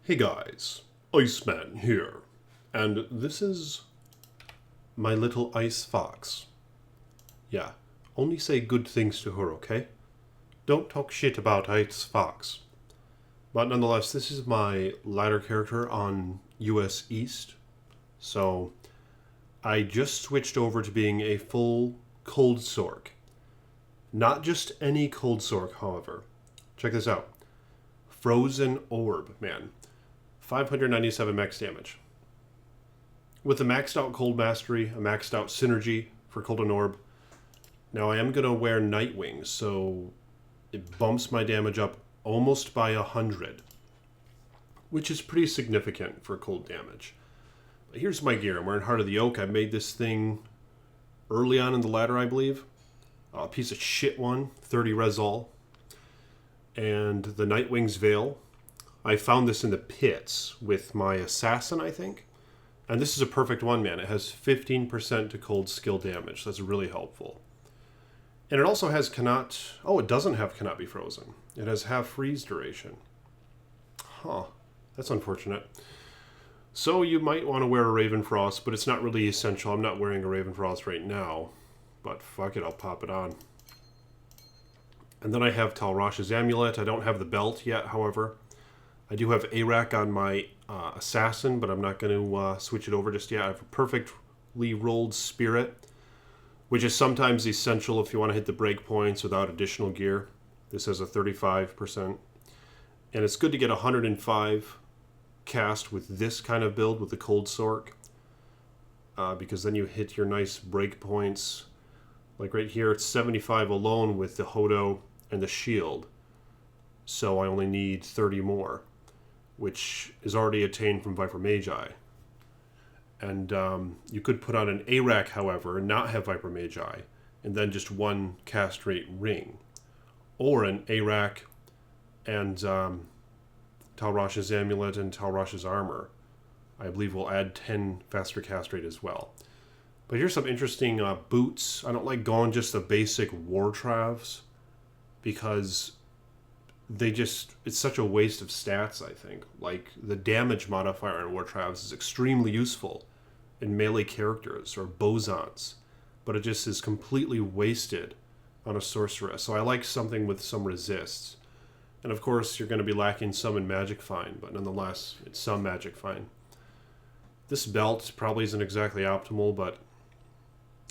Hey guys, Iceman here, and this is my little ice fox. Yeah, only say good things to her, okay? Don't talk shit about Ice Fox. But nonetheless, this is my ladder character on US East, so I just switched over to being a full cold sork. Not just any cold sork, however. Check this out. Frozen Orb, man. 597 max damage. With a maxed out Cold Mastery, a maxed out Synergy for Cold and Orb. Now I am going to wear Nighwing, so it bumps my damage up almost by 100. Which is pretty significant for cold damage. But here's my gear. I'm wearing Heart of the Oak. I made this thing early on in the ladder, I believe. A piece of shit one, 30 res all. And the Nightwing's Veil. I found this in the pits with my Assassin, I think. And this is a perfect one, man. It has 15% to cold skill damage. That's really helpful. And it also has cannot... Oh, it doesn't have cannot be frozen. It has half freeze duration. Huh. That's unfortunate. So you might want to wear a Ravenfrost, but it's not really essential. I'm not wearing a Ravenfrost right now. But fuck it, I'll pop it on. And then I have Talrash's Amulet. I don't have the belt yet, however. I do have Arak on my Assassin, but I'm not going to switch it over just yet. I have a perfectly rolled Spirit, which is sometimes essential if you want to hit the breakpoints without additional gear. This has a 35%. And it's good to get 105 cast with this kind of build with the Cold Sork, because then you hit your nice breakpoints. Like right here, it's 75 alone with the Hodo and the Shield. So I only need 30 more, which is already attained from Viper Magi. And you could put on an Arak, however, and not have Viper Magi, and then just one cast rate ring. Or an Arak and Talrash's Amulet and Talrash's Armor. I believe will add 10 faster cast rate as well. But here's some interesting boots. I don't like going just the basic War Travs, because it's such a waste of stats, I think. Like, the damage modifier in War Travs is extremely useful in melee characters or bosons, but it just is completely wasted on a Sorceress. So I like something with some resists. And of course, you're going to be lacking some in Magic Find, but nonetheless, it's some Magic Find. This belt probably isn't exactly optimal, but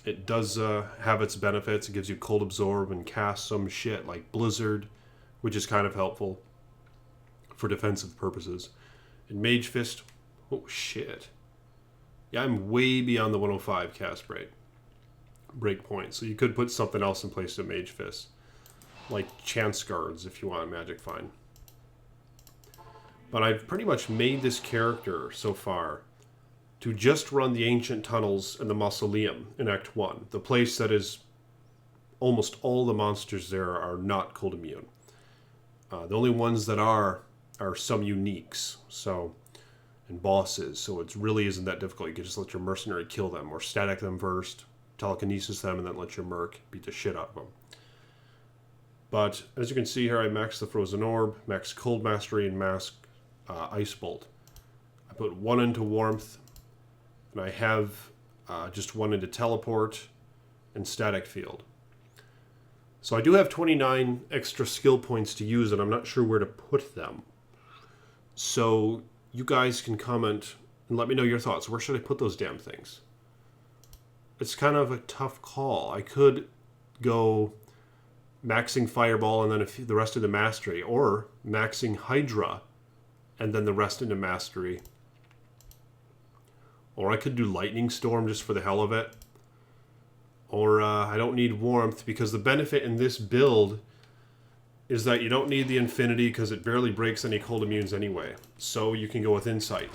it does have its benefits. It gives you Cold Absorb and cast some shit like Blizzard, which is kind of helpful for defensive purposes. And Mage Fist, oh shit. Yeah, I'm way beyond the 105 cast breakpoint, so you could put something else in place of Mage Fist, like Chance Guards if you want Magic Find. But I've pretty much made this character so far to just run the Ancient Tunnels and the Mausoleum in Act 1, the place that is almost all the monsters there are not cold immune. The only ones that are some uniques, and bosses, so it really isn't that difficult. You can just let your mercenary kill them, or static them first, telekinesis them, and then let your merc beat the shit out of them. But as you can see here, I maxed the Frozen Orb, maxed Cold Mastery, and maxed Ice Bolt. I put one into Warmth, and I have just one into Teleport and Static Field. So I do have 29 extra skill points to use, and I'm not sure where to put them. So you guys can comment and let me know your thoughts. Where should I put those damn things? It's kind of a tough call. I could go maxing Fireball and then the rest into Mastery, or maxing Hydra and then the rest into Mastery. Or I could do Lightning Storm just for the hell of it. Or I don't need Warmth, because the benefit in this build is that you don't need the Infinity because it barely breaks any cold immunes anyway. So you can go with Insight.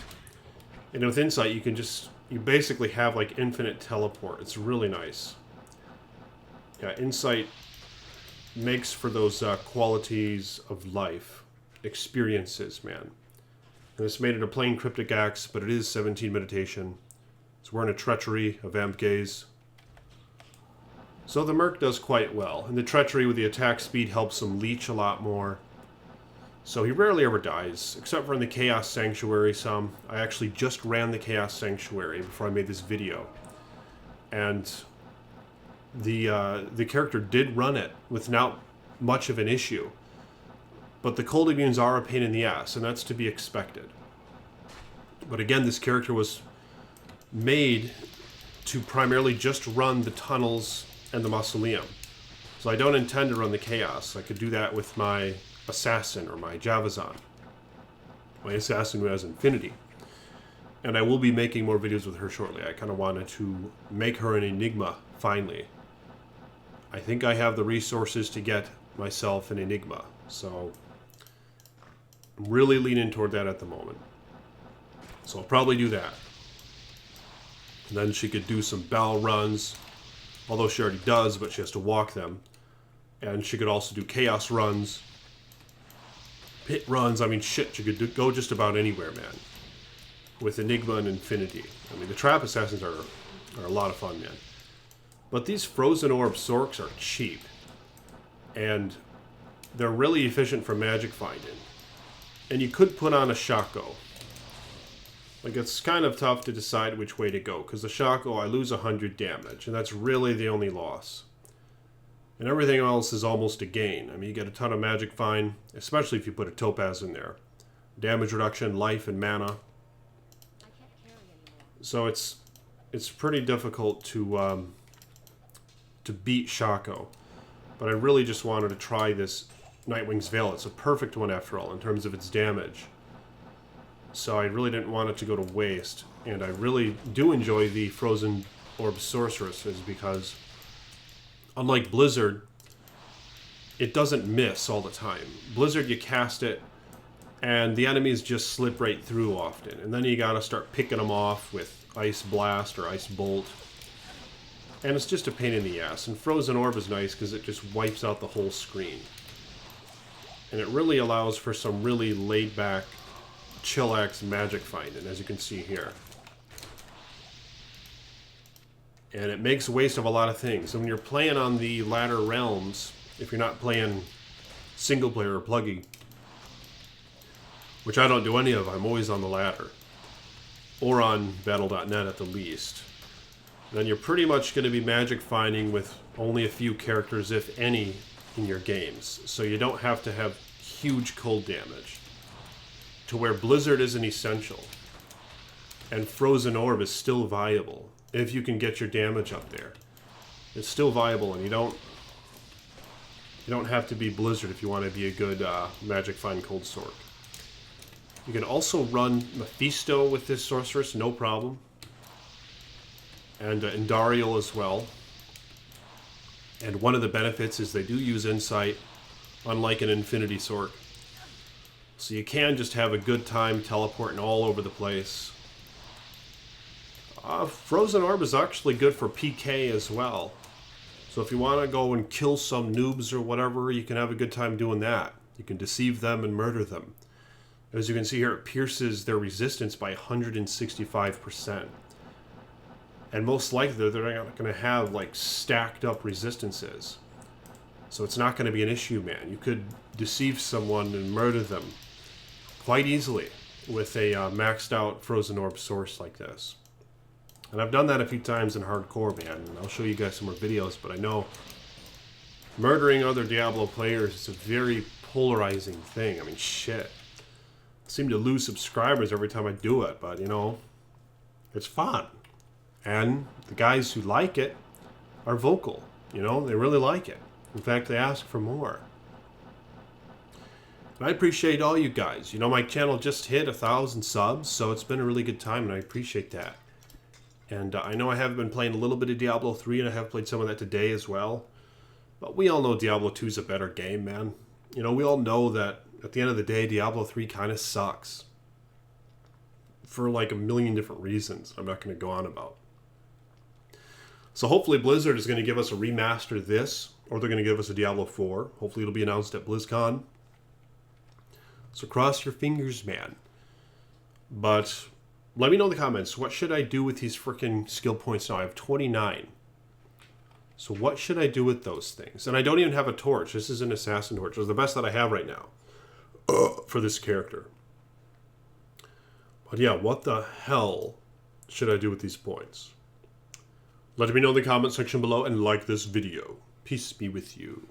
And with Insight, you basically have like infinite teleport. It's really nice. Yeah, Insight makes for those qualities of life. Experiences, man. And it's made it a plain Cryptic Axe, but it is 17 Meditation. It's wearing a Treachery, a Vamp Gaze. So the Merc does quite well. And the Treachery with the attack speed helps him leech a lot more. So he rarely ever dies, except for in the Chaos Sanctuary some. I actually just ran the Chaos Sanctuary before I made this video. And the character did run it without much of an issue. But the cold immunes are a pain in the ass, and that's to be expected. But again, this character was made to primarily just run the tunnels and the mausoleum. So I don't intend to run the chaos. I could do that with my assassin or my Javazan. My assassin who has infinity. And I will be making more videos with her shortly. I kind of wanted to make her an enigma, finally. I think I have the resources to get myself an enigma. So I'm really leaning toward that at the moment. So I'll probably do that. And then she could do some bell runs, although she already does, but she has to walk them. And she could also do chaos runs, pit runs. I mean, shit, she could go just about anywhere, man, with Enigma and Infinity. I mean, the Trap Assassins are a lot of fun, man. But these Frozen Orb Sorks are cheap. And they're really efficient for magic finding. And you could put on a Shaco. Like, it's kind of tough to decide which way to go, because the Shaco, I lose 100 damage, and that's really the only loss. And everything else is almost a gain. I mean, you get a ton of magic find, especially if you put a Topaz in there. Damage reduction, life, and mana. So it's pretty difficult to beat Shaco. But I really just wanted to try this Nightwing's Veil. It's a perfect one, after all, in terms of its damage. So I really didn't want it to go to waste. And I really do enjoy the Frozen Orb Sorceresses because, unlike Blizzard, it doesn't miss all the time. Blizzard, you cast it, and the enemies just slip right through often. And then you gotta start picking them off with Ice Blast or Ice Bolt. And it's just a pain in the ass. And Frozen Orb is nice because it just wipes out the whole screen. And it really allows for some really laid-back, chillax magic finding, as you can see here. And it makes waste of a lot of things. And when you're playing on the latter realms, if you're not playing single player or pluggy, which I don't do any of, I'm always on the latter, or on battle.net at the least, then you're pretty much going to be magic finding with only a few characters, if any, in your games. So you don't have to have huge cold damage, to where Blizzard isn't essential. And Frozen Orb is still viable, if you can get your damage up there. It's still viable, and you don't have to be Blizzard if you want to be a good magic find cold Sork. You can also run Mephisto with this Sorceress, no problem. And Indariel as well. And one of the benefits is they do use Insight, unlike an Infinity Sork. So you can just have a good time teleporting all over the place. Frozen Orb is actually good for PK as well. So if you want to go and kill some noobs or whatever, you can have a good time doing that. You can deceive them and murder them. As you can see here, it pierces their resistance by 165%. And most likely, they're not going to have, like, stacked up resistances. So it's not going to be an issue, man. You could deceive someone and murder them quite easily with a maxed out Frozen Orb source like this. And I've done that a few times in hardcore, man. And I'll show you guys some more videos, but I know murdering other Diablo players is a very polarizing thing. I mean, shit. I seem to lose subscribers every time I do it, but, you know, it's fun. And the guys who like it are vocal. You know, they really like it. In fact, they ask for more. And I appreciate all you guys. You know, my channel just hit 1,000 subs, so it's been a really good time, and I appreciate that. And I know I have been playing a little bit of Diablo 3, and I have played some of that today as well. But we all know Diablo 2 is a better game, man. You know, we all know that at the end of the day, Diablo 3 kind of sucks. For like a million different reasons I'm not going to go on about. So hopefully Blizzard is going to give us a remaster of this, or they're going to give us a Diablo 4. Hopefully it'll be announced at BlizzCon. So cross your fingers, man. But let me know in the comments, what should I do with these freaking skill points now? I have 29. So what should I do with those things? And I don't even have a torch. This is an assassin torch. It's the best that I have right now. for this character. But yeah, what the hell should I do with these points? Let me know in the comment section below and like this video. Peace be with you.